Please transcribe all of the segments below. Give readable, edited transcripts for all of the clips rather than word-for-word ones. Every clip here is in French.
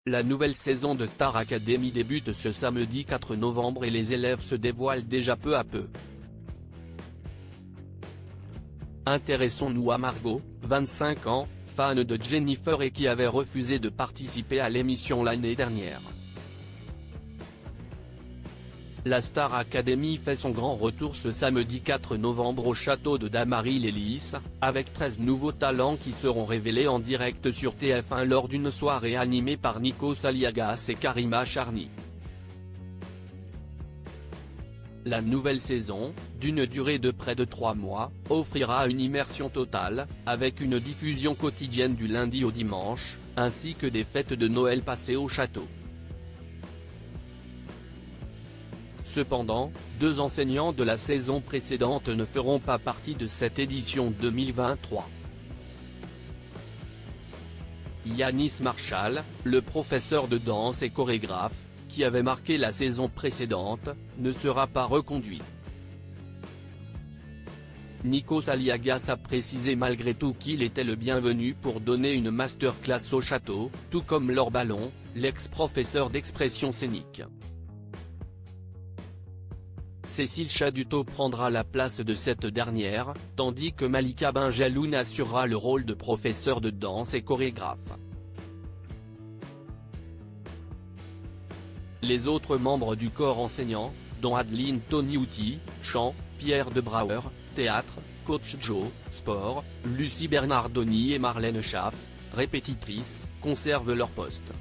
La nouvelle saison de Star Academy débute ce samedi 4 novembre et les élèves se dévoilent déjà peu à peu. Intéressons-nous à Margot, 25 ans, fan de Jennifer et qui avait refusé de participer à l'émission l'année dernière. La Star Academy fait son grand retour ce samedi 4 novembre au château de Damary-les-Lys, avec 13 nouveaux talents qui seront révélés en direct sur TF1 lors d'une soirée animée par Nikos Aliagas et Karima Charny. La nouvelle saison, d'une durée de près de 3 mois, offrira une immersion totale, avec une diffusion quotidienne du lundi au dimanche, ainsi que des fêtes de Noël passées au château. Cependant, 2 enseignants de la saison précédente ne feront pas partie de cette édition 2023. Yanis Marshall, le professeur de danse et chorégraphe, qui avait marqué la saison précédente, ne sera pas reconduit. Nikos Aliagas a précisé malgré tout qu'il était le bienvenu pour donner une masterclass au château, tout comme Laure Ballon, l'ex-professeur d'expression scénique. Cécile Chaduto prendra la place de cette dernière, tandis que Malika Benjeloun assurera le rôle de professeur de danse et chorégraphe. Les autres membres du corps enseignant, dont Adeline Toniouti, chant, Pierre de Brouwer, théâtre, Coach Joe, sport, Lucie Bernardoni et Marlène Schaff, répétitrice, conservent leur poste.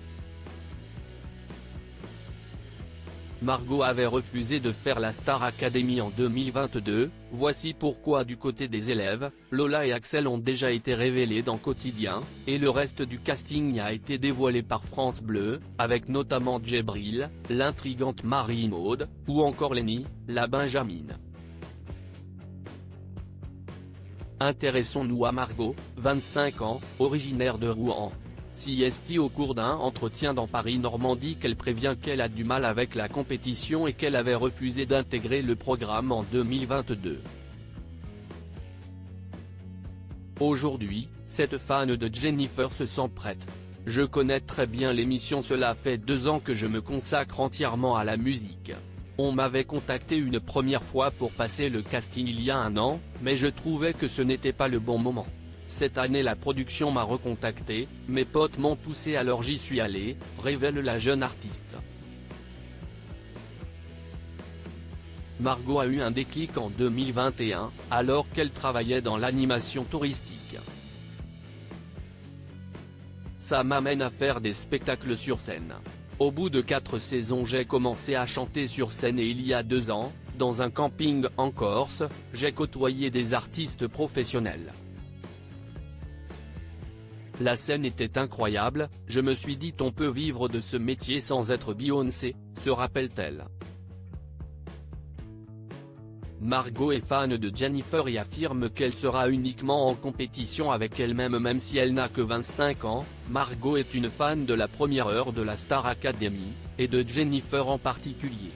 Margot avait refusé de faire la Star Academy en 2022, voici pourquoi du côté des élèves, Lola et Axel ont déjà été révélés dans Quotidien, et le reste du casting a été dévoilé par France Bleu, avec notamment Djibril, l'intrigante Marie-Maude, ou encore Lenny, la Benjamine. Intéressons-nous à Margot, 25 ans, originaire de Rouen. CST au cours d'un entretien dans Paris-Normandie qu'elle prévient qu'elle a du mal avec la compétition et qu'elle avait refusé d'intégrer le programme en 2022. Aujourd'hui, cette fan de Jennifer se sent prête. Je connais très bien l'émission, cela fait 2 ans que je me consacre entièrement à la musique. On m'avait contacté une première fois pour passer le casting il y a 1 an, mais je trouvais que ce n'était pas le bon moment. Cette année la production m'a recontacté, mes potes m'ont poussé alors j'y suis allé, révèle la jeune artiste. Margot a eu un déclic en 2021, alors qu'elle travaillait dans l'animation touristique. Ça m'amène à faire des spectacles sur scène. Au bout de 4 saisons j'ai commencé à chanter sur scène et il y a 2 ans, dans un camping en Corse, j'ai côtoyé des artistes professionnels. La scène était incroyable, je me suis dit on peut vivre de ce métier sans être Beyoncé, se rappelle-t-elle. Margot est fan de Jennifer et affirme qu'elle sera uniquement en compétition avec elle-même même si elle n'a que 25 ans, Margot est une fan de la première heure de la Star Academy, et de Jennifer en particulier.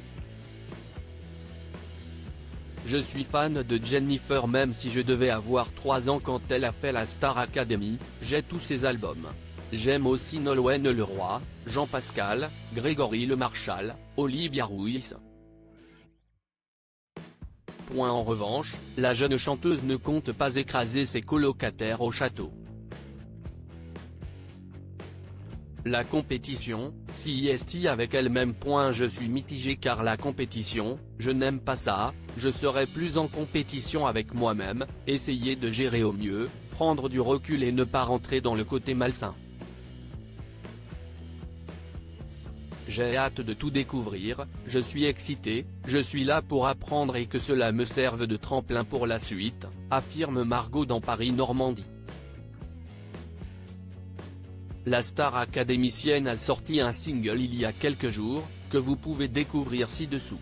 Je suis fan de Jennifer même si je devais avoir 3 ans quand elle a fait la Star Academy, j'ai tous ses albums. J'aime aussi Nolwenn Leroy, Jean Pascal, Grégory Le Marchal, Olivia Ruiz. En revanche, la jeune chanteuse ne compte pas écraser ses colocataires au château. La compétition, CST avec elle-même. Je suis mitigé car la compétition, je n'aime pas ça, je serai plus en compétition avec moi-même, essayer de gérer au mieux, prendre du recul et ne pas rentrer dans le côté malsain. J'ai hâte de tout découvrir, je suis excité, je suis là pour apprendre et que cela me serve de tremplin pour la suite, affirme Margot dans Paris-Normandie. La star académicienne a sorti un single il y a quelques jours, que vous pouvez découvrir ci-dessous.